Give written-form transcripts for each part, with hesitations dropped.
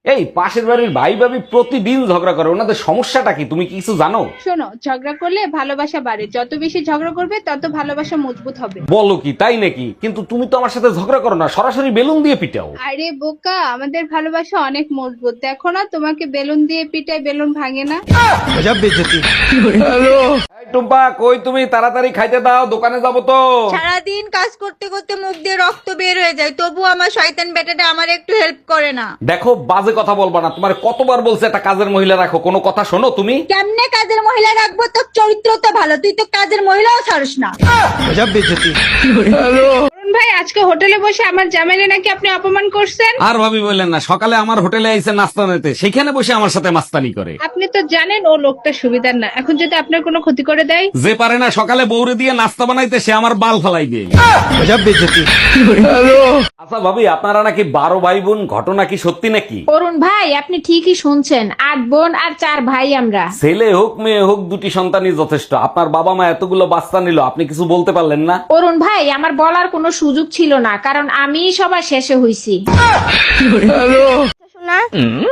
এই পাশের বাড়ির ভাই ভাবি প্রতিদিন ঝগড়া করে, ওনাদের সমস্যাটা কি তুমি কি কিছু জানো? শোনো, ঝগড়া করলে ভালোবাসা বাড়ে, যত বেশি ঝগড়া করবে তত ভালোবাসা মজবুত হবে। বলো কি তাই নাকি? কিন্তু তুমি তো আমার সাথে ঝগড়া করো না, সরাসরি বেলুন দিয়ে পিটাও। আরে বোকা, আমাদের ভালোবাসা অনেক মজবুত, দেখো না তোমাকে বেলুন দিয়ে পিটাই, বেলুন ভাঙে না। এই টুম্পা, কই তুমি? তাড়াতাড়ি খাইতে দাও, দোকানে যাবো তো। সারাদিন কাজ করতে করতে মুখ দিয়ে রক্ত বের হয়ে যায়, তবু আমার শয়তান বেটাটা আমার একটু হেল্প করে না। দেখো, বাজে কথা বলবা না, তোমার কতবার বলছে একটা কাজের মহিলা রাখো, কোনো কথা শোনো তুমি? কেমনে কাজের মহিলা রাখবো? তোর চরিত্র তো ভালো, তুই তো কাজের মহিলাও ছাড়স না। অরুণ ভাই, আজকে হোটেলে বসে আমার জামাইরে নাকি আপনি অপমান করছেন। আর ভাবি বললেন না, সকালে আমার হোটেলে আইসে নাস্তা নিতে, সেখানে বসে আমার সাথে মাস্তানি করে। আপনি তো জানেন ও লোকটা সুবিধার না, এখন যদি আপনার কোনো ক্ষতি করে দেয়। যে পারে না সকালে বউরে দিয়ে নাস্তা বানাইতে, সে আমার বাল ফালাইবে। আচ্ছা ভাবি, আপনারা নাকি 12 ভাই বোন, ঘটনা কি সত্যি নাকি? অরুণ ভাই, আপনি ঠিকই শুনছেন, 8 বোন আর 4 ভাই আমরা। ছেলে হোক মেয়ে হোক, দুটি সন্তানই যথেষ্ট। আপনার বাবা মা এতগুলো বাচ্চা নিল, আপনি কিছু বলতে পারলেন না? অরুণ ভাই, আমার বলার কোনো সুযোগ ছিল না, কারণ আমি সবার শেষে হইছি। শোনা,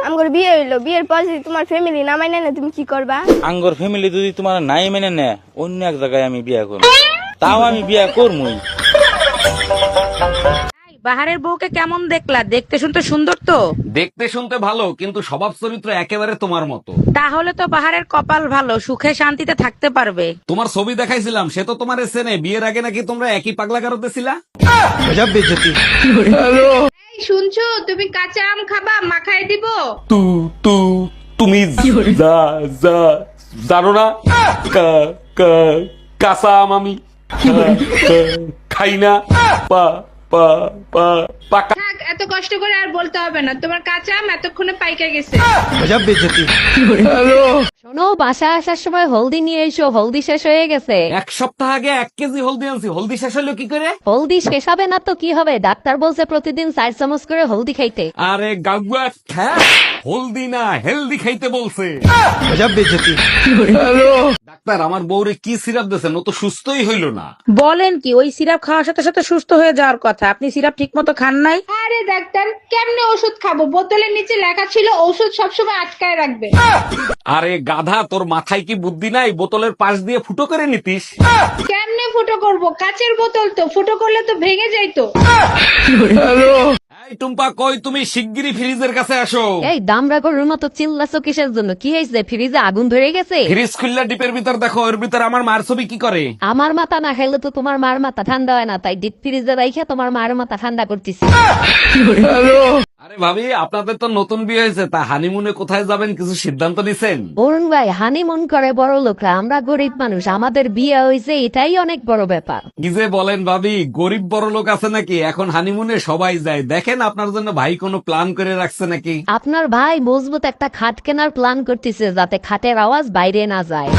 আমার বিয়ে হইলো, বিয়ের পর যদি তোমার ফ্যামিলি না মাইনে না, তুমি কি করবা? আঙ্গর ফ্যামিলি যদি তোমার নাই মেনে নেয়, অন্য এক জায়গায় আমি বিয়া করব। তাও আমি বিয়া করবই। বাহারের বউকে কেমন দেখলা? দেখতে শুনতে সুন্দর তো? দেখতে শুনতে ভালো, কিন্তু স্বভাব চরিত্র একেবারে তোমার মতো। তাহলে তো বাহারের কপাল ভালো, সুখে শান্তিতে থাকতে পারবে। তোমার ছবি দেখাইছিলাম, সে তো তোমার চেনে। বিয়ের আগে নাকি তোমরা একই পাগলা গারোতে ছিলা। এই শুনছো, তুমি কাঁচা আম খাবা, মাখায় দিব। তুমি জানো না, কাঁচা আম আমি খাই না। পাকা থাক, এত কষ্ট করে আর বলতে হবে না, তোমার কাঁচা আম এতক্ষণে পাইকা গেছে। শোনো, বাসা আসার সময় হলদি নিয়ে এসো, হলদি শেষ হয়ে গেছে। 1 সপ্তাহ আগে 1 কেজি হলদি আনছি, হলদি শেষ হলো কি করে? হলদি শেষ হবে না তো কি হবে? ডাক্তার বলছে প্রতিদিন 4 চামচ করে হলদি খাইতে। আরে গাগুয়া, হলদি না হেলদি খাইতে বলছে। ডাক্তার, আমার বউরে কি সিরাপ দিয়েছে, ও তো সুস্থই হইল না। বলেন কি? ওই সিরাপ খাওয়ার সাথে সাথে সুস্থ হয়ে যাওয়ার কথা, আপনি সিরাপ ঠিক মতো খান নাই। আরে ডাক্তার, কেমনে ওষুধ খাবো? বোতলের নিচে লেখা ছিল ওষুধ সবসময় আটকায় রাখবে। আরে গাধা, তোর মাথায় কি বুদ্ধি নাই? বোতলের পাশ দিয়ে ফুটো করে নিতিস। কেমনে ফুটো করব? কাচের বোতল তো, ফুটো করলে তো ভেঙে যাইতো। এই টুম্পা, কই তুমি? শিগগিরই ফ্রিজের কাছে আসো। এই দামরা গরুর মতো চিল্লাছো কিসের জন্য? কি হয়েছে? ফ্রিজে আগুন ধরে গেছে? ফ্রিজ খুললা ডিপের ভিতর দেখো, ওর ভিতর আমার মার ছবি কি করে। আমার মাথা না খাইলে তো তোমার মার মাথা ঠান্ডা হয় না, তাই ডিপ ফ্রিজে রাইখা তোমার মার মাথা ঠান্ডা করতেছি। আরে ভাবি, আপনাদের তো নতুন বিয়ে হয়েছে, তা হানিমুনে কোথায় যাবেন কিছু সিদ্ধান্ত নিছেন? অরুণ ভাই, হানিমুন করে বড় লোকরা, আমরা গরিব মানুষ, আমাদের বিয়ে হয়েছে, এটাই অনেক বড় ব্যাপার। কি যে বলেন ভাবি, গরিব বড় লোক আছে নাকি? এখন হানিমুনে সবাই যায়। দেখেন আপনার জন্য ভাই কোনো প্ল্যান করে রাখছে নাকি? আপনার ভাই মজবুত একটা খাট কেনার প্ল্যান করতেছে, যাতে খাটের আওয়াজ বাইরে না যায়।